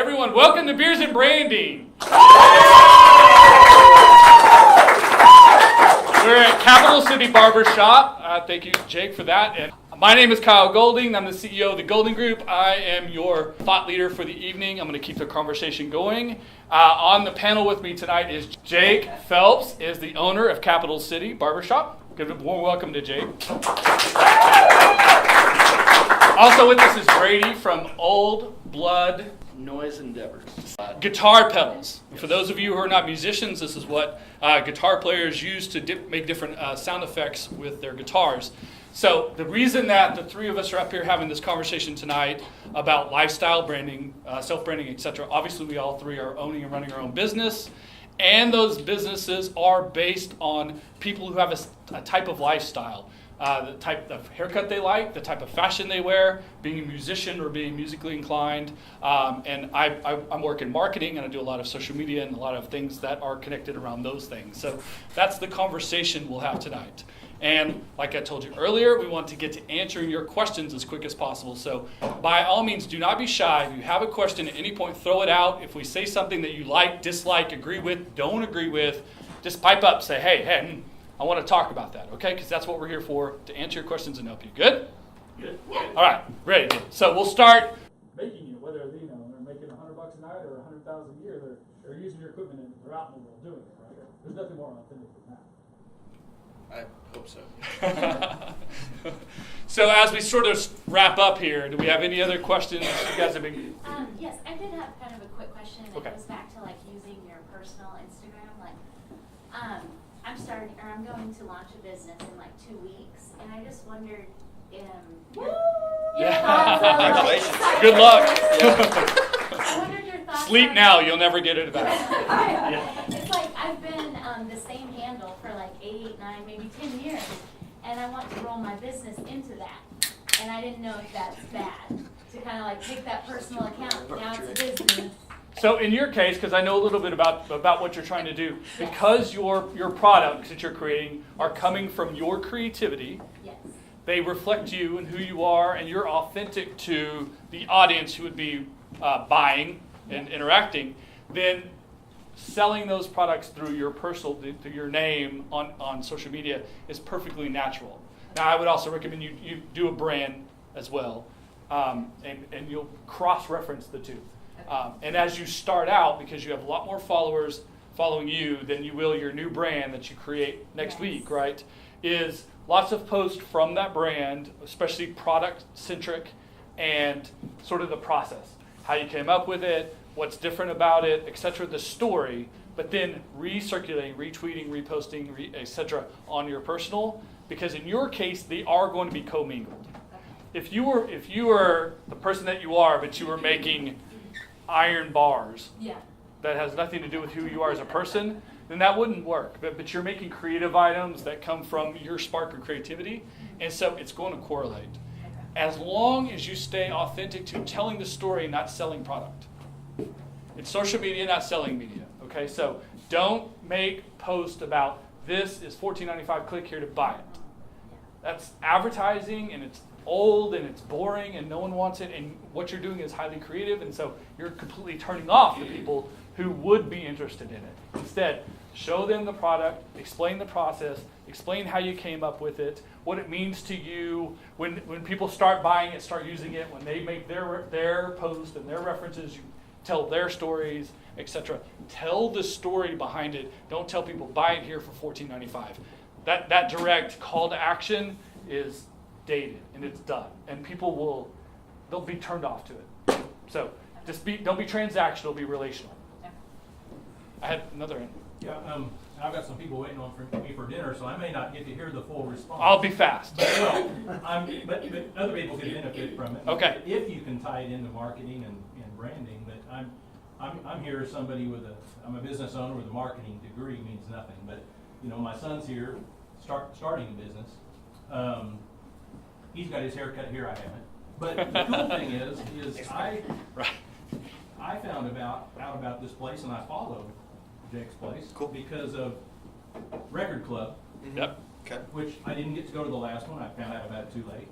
Everyone, welcome to Beers and Branding. We're at Capital City Barbershop. Thank you, Jake, for that. And my name is Kyle Golding. I'm the CEO of the Golding Group. I am your thought leader for the evening. I'm going to keep the conversation going. On the panel with me tonight is Jake Phelps, is the owner of Capital City Barbershop. Give a warm welcome to Jake. Also with us is Brady from Old Blood Noise Endeavors. Guitar pedals. For those of you who are not musicians, this is what guitar players use to make different sound effects with their guitars. So the reason that the three of us are up here having this conversation tonight about lifestyle branding, self-branding, etc., obviously we all three are owning and running our own business, and those businesses are based on people who have a type of lifestyle. The type of haircut they like, the type of fashion they wear, being a musician or being musically inclined. And I'm working marketing, and I do a lot of social media and a lot of things that are connected around those things. So that's the conversation we'll have tonight. And like I told you earlier, we want to get to answering your questions as quick as possible. So by all means, do not be shy. If you have a question at any point, throw it out. If we say something that you like, dislike, agree with, don't agree with, just pipe up, say, hey, I want to talk about that, okay? Because that's what we're here for, to answer your questions and help you. Good? Good. All right, ready. So we'll start making it, whether they're making $100 a night or $100,000 a year, they're using your equipment and they're out in the world doing it, right? There's nothing more authentic than that. I hope so. So as we sort of wrap up here, do we have any other questions you guys have been? Yes, I did have kind of a quick question that Okay. goes back to like using your personal Instagram. Like, I'm going to launch a business in like 2 weeks, and I just wondered, your thoughts on, Congratulations. Good luck. I wondered your thoughts. Sleep on, now, you'll never get it back. It's like I've been the same handle for like 8, 9, maybe 10 years, and I want to roll my business into that, and I didn't know if that's bad to kind of like take that personal account. Now it's a business. So in your case, because I know a little bit about what you're trying to do, because your products that you're creating are coming from your creativity, Yes. they reflect you and who you are, and you're authentic to the audience who would be buying and interacting, then selling those products through your personal, through your name on social media is perfectly natural. Now, I would also recommend you do a brand as well, and you'll cross-reference the two. And as you start out, because you have a lot more followers following you than you will your new brand that you create next week, right, is lots of posts from that brand, especially product-centric, and sort of the process, how you came up with it, what's different about it, etc., the story, but then recirculating, retweeting, reposting, etc., on your personal, because in your case, they are going to be commingled. If you were the person that you are, but you were making iron bars Yeah. that has nothing to do with who you are as a person, then that wouldn't work. But you're making creative items that come from your spark of creativity, and so it's going to correlate. As long as you stay authentic to telling the story, not selling product. It's social media, not selling media. Okay, so don't make posts about this is $14.95, click here to buy it. That's advertising, and it's old and it's boring and no one wants it, and what you're doing is highly creative, and so you're completely turning off the people who would be interested in it. Instead, show them the product, explain the process, explain how you came up with it, what it means to you. When people start buying it, start using it, when they make their post and their references, you tell their stories, etc. Tell the story behind it. Don't tell people buy it here for $14.95. That direct call to action is dated and it's done, and they'll be turned off to it. So don't be transactional, be relational. I had another one. Yeah, I've got some people waiting for me for dinner, so I may not get to hear the full response. I'll be fast. But other people could benefit from it. Okay. If you can tie it into marketing and branding, but I'm here as somebody I'm a business owner with a marketing degree, means nothing. But my son's here, starting a business. He's got his hair cut here, I haven't. But the cool thing is I found out about this place, and I followed Jake's place because of Record Club. Yep. Okay. Which I didn't get to go to the last one. I found out about it too late.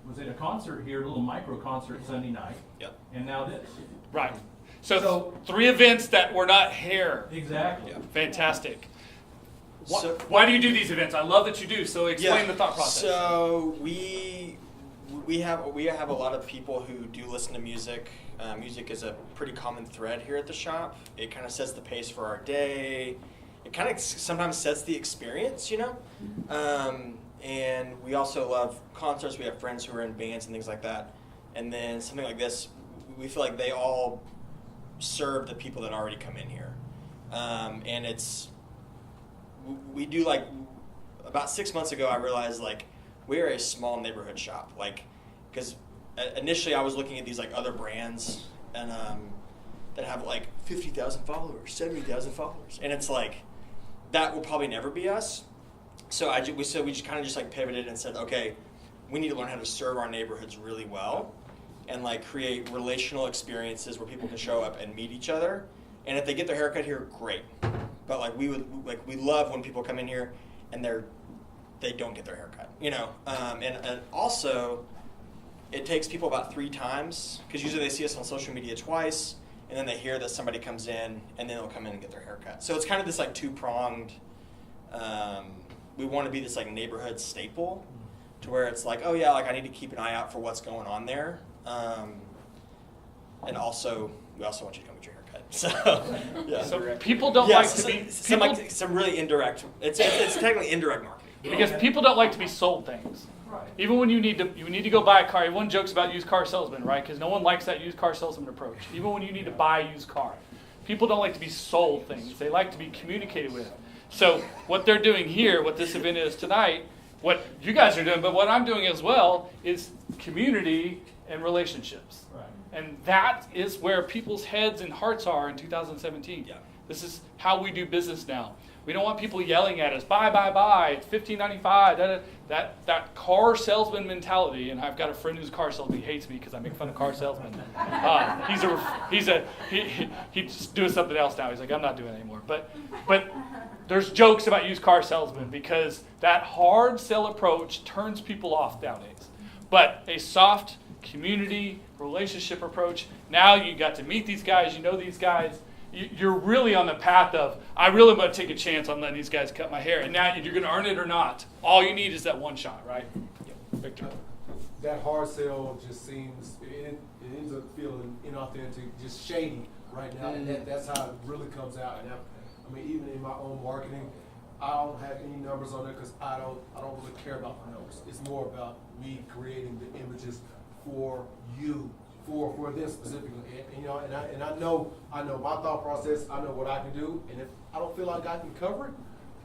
was at a concert here, a little micro concert Sunday night. Yep. And now this. Right. So, So- 3 events that were not here. Exactly. Yeah. Fantastic. Why, So- why do you do these events? I love that you do. So explain the thought process. So we have a lot of people who do listen to music. Music is a pretty common thread here at the shop. It kind of sets the pace for our day. It kind of sometimes sets the experience, you know. And we also love concerts. We have friends who are in bands and things like that. And then something like this, we feel like they all serve the people that already come in here. And we do like, about 6 months ago, I realized like we're a small neighborhood shop. Like, because initially I was looking at these like other brands and that have like 50,000 followers, 70,000 followers. And it's like, that will probably never be us. So we just kind of just like pivoted and said, okay, we need to learn how to serve our neighborhoods really well and like create relational experiences where people can show up and meet each other. And if they get their haircut here, great. But like we love when people come in here and they don't get their haircut, you know. And also, it takes people about 3 times because usually they see us on social media twice, and then they hear that somebody comes in, and then they'll come in and get their haircut. So it's kind of this like 2-pronged. We want to be this like neighborhood staple, to where it's like, oh yeah, like I need to keep an eye out for what's going on there, and also we also want you to come get your haircut. So yeah. So people don't Yeah, like to some, be some, people, like, some really indirect. It's technically indirect marketing. because people don't like to be sold things. Right. Even when you need to go buy a car, everyone jokes about used car salesman, right? Because no one likes that used car salesman approach. Even when you need to buy a used car, people don't like to be sold things. They like to be communicated with. So what they're doing here, what this event is tonight, what you guys are doing, but what I'm doing as well, is community and relationships. Right. And that is where people's heads and hearts are in 2017. Yeah. This is how we do business now. We don't want people yelling at us, buy, buy, buy, it's $15.95, that car salesman mentality. And I've got a friend who's a car salesman. He hates me because I make fun of car salesmen. He's doing something else now. He's like, I'm not doing it anymore. But there's jokes about used car salesmen because that hard sell approach turns people off nowadays. But a soft community relationship approach, now you got to meet these guys, you know these guys. You're really on the path of, I really want to take a chance on letting these guys cut my hair. And now you're going to earn it or not. All you need is that one shot, right? Victor. That hard sell just seems, it ends up feeling inauthentic, just shady right now. And that's how it really comes out. And I mean, even in my own marketing, I don't have any numbers on it because I don't really care about the numbers. It's more about me creating the images for you. For them specifically, and, you know, and I know my thought process. I know what I can do, and if I don't feel like I can cover it,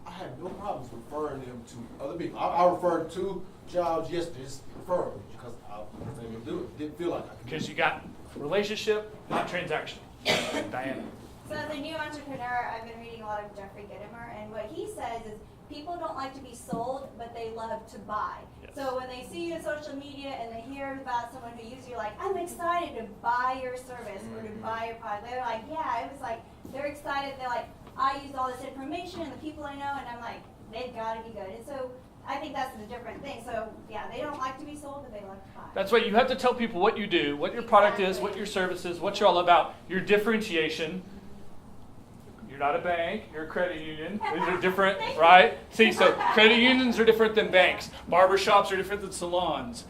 I have no problems referring them to other people. I referred 2 jobs yesterday, just refer them because I was able to do it. Didn't feel like I could. Because you got relationship, not transaction. Diana. So as a new entrepreneur, I've been reading a lot of Jeffrey Gitomer, and what he says is people don't like to be sold, but they love to buy. Yes. So when they see you on social media and they hear about someone who uses you, like, I'm excited to buy your service or to buy your product, they're like, yeah, it was like, they're excited, they're like, I use all this information and the people I know, and I'm like, they've got to be good. And so I think that's the different thing. So yeah, they don't like to be sold, but they like to buy. That's right. You have to tell people what you do, what your product is, what your service is, what you're all about, your differentiation. You're not a bank, you're a credit union. These are different, right? See, so credit unions are different than banks. Barbershops are different than salons.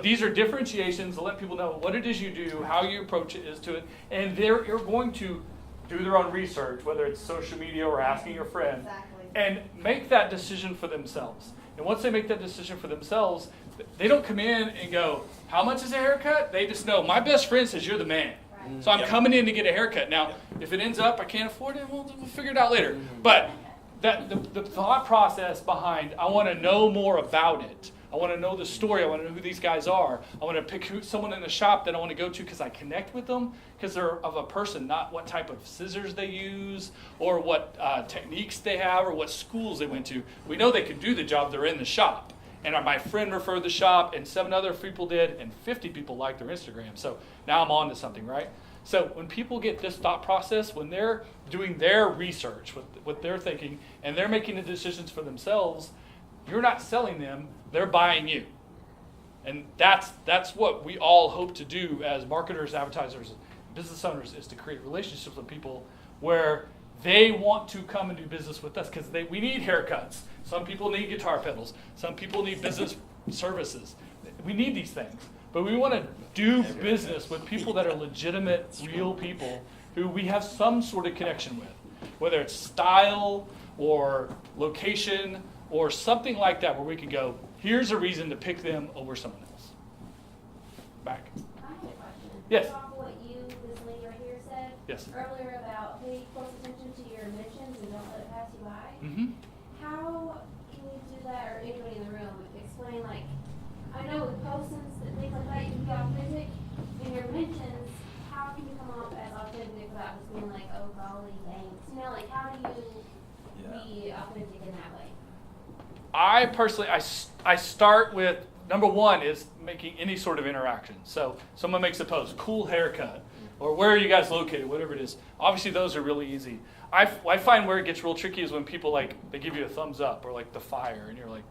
These are differentiations to let people know what it is you do, how you approach it is to it, and you're going to do their own research, whether it's social media or asking a friend, Exactly. and make that decision for themselves. And once they make that decision for themselves, they don't come in and go, how much is a haircut? They just know, my best friend says you're the man. So I'm coming in to get a haircut. Now, if it ends up I can't afford it, we'll figure it out later. But the thought process behind, I want to know more about it. I want to know the story. I want to know who these guys are. I want to pick someone in the shop that I want to go to because I connect with them, because they're of a person, not what type of scissors they use or what techniques they have or what schools they went to. We know they can do the job. They're in the shop. And my friend referred the shop, and 7 other people did, and 50 people liked their Instagram. So now I'm on to something, right? So when people get this thought process, when they're doing their research, what they're thinking, and they're making the decisions for themselves, you're not selling them, they're buying you. And that's what we all hope to do as marketers, advertisers, business owners, is to create relationships with people where they want to come and do business with us, because we need haircuts. Some people need guitar pedals. Some people need business services. We need these things. But we want to do business with people that are legitimate, real people who we have some sort of connection with, whether it's style or location or something like that, where we can go, here's a reason to pick them over someone else. Back. I have a question. Yes. Based off of what you, this lady right here said Yes. earlier about pay close attention to your mentions and don't let it pass you by. Mm-hmm. How can you do that, or anybody in the room explain, like, I know with postings and things like that, you can be authentic in your mentions. How can you come off as authentic without just being like, oh golly, thanks? You know, like, how do you be authentic in that way? I personally, I start with, number one is making any sort of interaction. So someone makes a post, cool haircut, or where are you guys located, whatever it is. Obviously those are really easy. I find where it gets real tricky is when people they give you a thumbs up or like the fire, and you're like,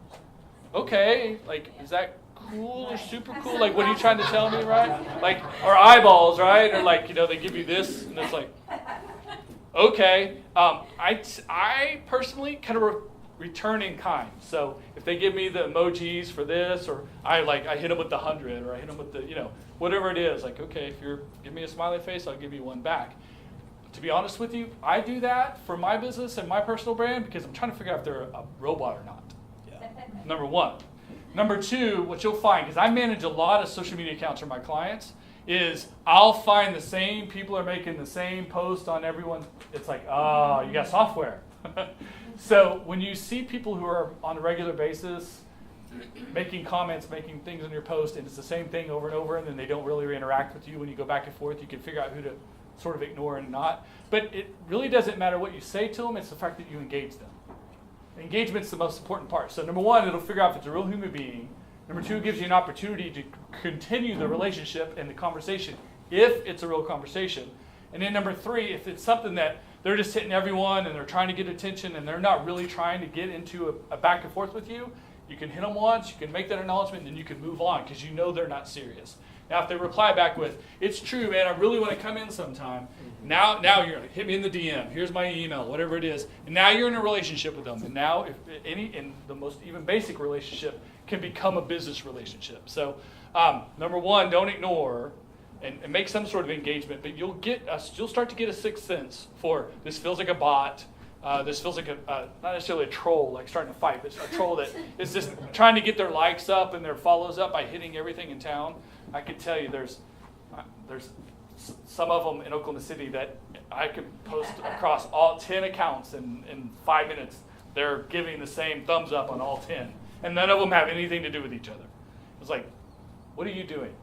okay, like, is that cool or super cool? Like, what are you trying to tell me, right? Like, or eyeballs, right? Or like, they give you this, and it's like, okay. I personally kind of return in kind. So if they give me the emojis for this, or I hit them with the 100, or I hit them with the, whatever it is, like, okay, if you're giving me a smiley face, I'll give you one back. To be honest with you, I do that for my business and my personal brand because I'm trying to figure out if they're a robot or not. Yeah. Number one. Number two, what you'll find, because I manage a lot of social media accounts for my clients, is I'll find the same people are making the same post on everyone. It's like, oh, you got software. So when you see people who are on a regular basis making comments, making things on your post, and it's the same thing over and over, and then they don't really interact with you when you go back and forth, you can figure out who to sort of ignore and not. But it really doesn't matter what you say to them, it's the fact that you engage them. Engagement's the most important part. So number one, it'll figure out if it's a real human being. Number two, it gives you an opportunity to continue the relationship and the conversation if it's a real conversation. And then number three, if it's something that they're just hitting everyone and they're trying to get attention and they're not really trying to get into a back and forth with you, you can hit them once, you can make that acknowledgement, and then you can move on because you know they're not serious. Now, if they reply back with, it's true, man, I really want to come in sometime, now you're like, hit me in the DM, here's my email, whatever it is, and now you're in a relationship with them. And now, in the most even basic relationship can become a business relationship. So, number one, don't ignore and make some sort of engagement, but you'll start to get a sixth sense for this feels like a bot. This feels like not necessarily a troll, like starting to fight, but a troll that is just trying to get their likes up and their follows up by hitting everything in town. I can tell you there's some of them in Oklahoma City that I could post across all 10 accounts in 5 minutes. They're giving the same thumbs up on all 10. And none of them have anything to do with each other. It's like, what are you doing?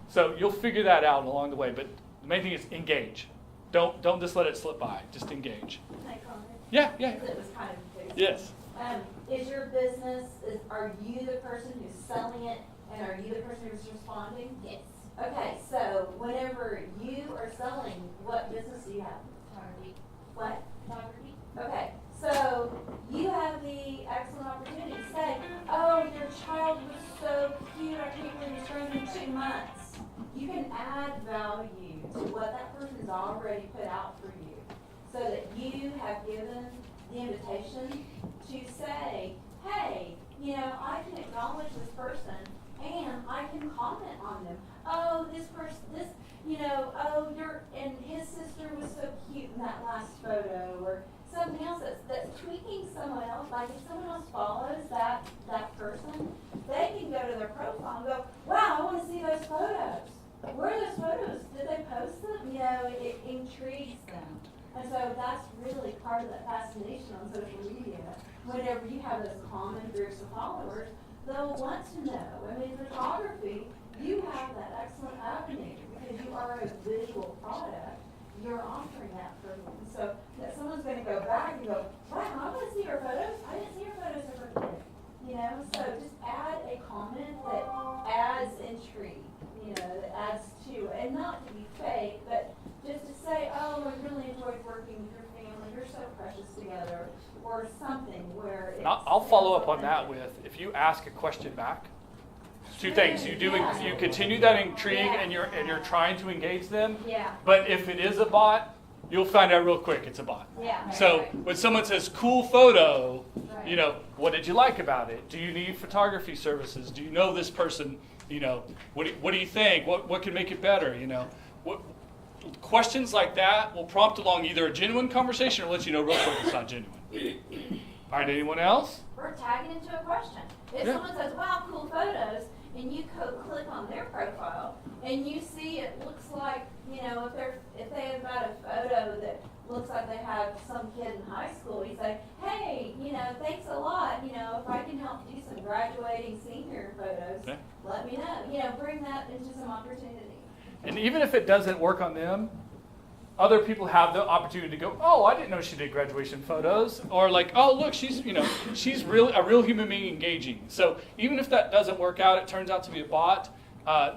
So you'll figure that out along the way, but the main thing is engage. Don't just let it slip by. Just engage. Can I comment? Yeah. Because it was kind of basic. Yes. Is your business, are you the person who's selling it, and are you the person who's responding? Yes. Okay, so whenever you are selling, what business do you have? Photography. What? Photography. Okay, so you have the excellent opportunity to say, oh, your child was so cute, I can't believe it's grown in 2 months. You can add value to what that person's already put out for you, so that you have given the invitation to say, hey, I can acknowledge this person and I can comment on them. Oh, this person, and his sister was so cute in that last photo, or something else that's tweaking someone else. Like if someone else follows that person, they can go to their profile and go, wow, I want to see those photos. Where are those photos? Did they post them? It intrigues them. And so that's really part of that fascination on social media. Whenever you have those common groups of followers, they'll want to know. I mean, photography, you have that excellent avenue because you are a visual product. You're offering that for them. So that someone's going to go back and go, wow, I want to see your photos. I didn't see your photos ever again. So just add a comment that adds intrigue, that adds to, and not to be fake, but just to say, oh, I really enjoyed working with your family. You're so precious together, or something where it's... I'll follow up on that with, if you ask a question back, two things. You continue that intrigue, and you're trying to engage them. Yeah. But if it is a bot, you'll find out real quick it's a bot. Yeah. So when someone says cool photo, you know, what did you like about it? Do you need photography services? Do you know this person? You know, what do you think? What can make it better? You know, questions like that will prompt along either a genuine conversation or let you know real quick it's not genuine. All right, anyone else? We're tagging into a question. If Yeah. someone says, wow, cool photos, and you click on their profile, and you see it looks like, you know, if they have got a photo that looks like they have some kid in high school, you say, hey, you know, thanks a lot, you know, if I can help do some graduating senior photos, Okay. let me know. You know, bring that into some opportunity. And even if it doesn't work on them, other people have the opportunity to go, oh, I didn't know she did graduation photos. Or like, oh, look, she's really a real human being engaging. So even if that doesn't work out, it turns out to be a bot,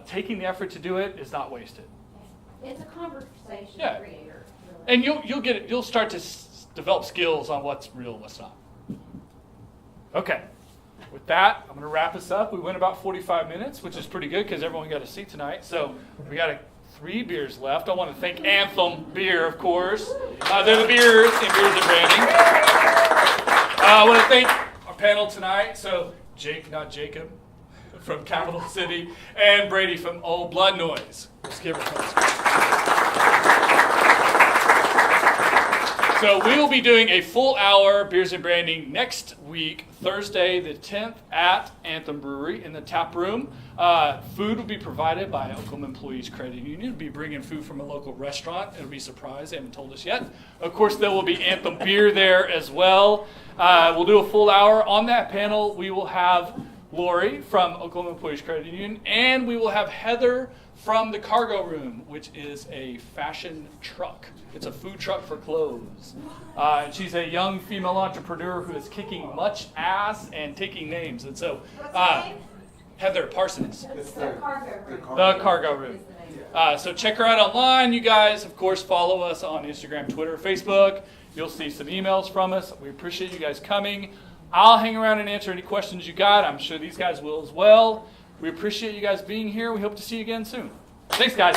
taking the effort to do it is not wasted. It's a conversation Yeah. creator. Really. And you'll start to develop skills on what's real and what's not. Okay. With that, I'm going to wrap us up. We went about 45 minutes, which is pretty good because everyone got a seat tonight. So we got 3 beers left. I want to thank Anthem Beer, of course. They're the beers and branding. I want to thank our panel tonight. So not Jacob, from Capital City, and Brady from Old Blood Noise. Let's give her a So we will be doing a full hour Beers and Branding next week, Thursday the 10th at Anthem Brewery in the tap room. Food will be provided by Oklahoma Employees Credit Union. We'll be bringing food from a local restaurant. It'll be a surprise. They haven't told us yet. Of course, there will be Anthem Beer there as well. We'll do a full hour. On that panel, we will have Lori from Oklahoma Employees Credit Union, and we will have Heather from the Cargo Room, which is a fashion truck. It's a food truck for clothes. And she's a young female entrepreneur who is kicking much ass and taking names. And so, What's her name? Heather Parsons, It's the cargo room. the Cargo Room. So check her out online. You guys, of course, follow us on Instagram, Twitter, Facebook. You'll see some emails from us. We appreciate you guys coming. I'll hang around and answer any questions you got. I'm sure these guys will as well. We appreciate you guys being here. We hope to see you again soon. Thanks, guys.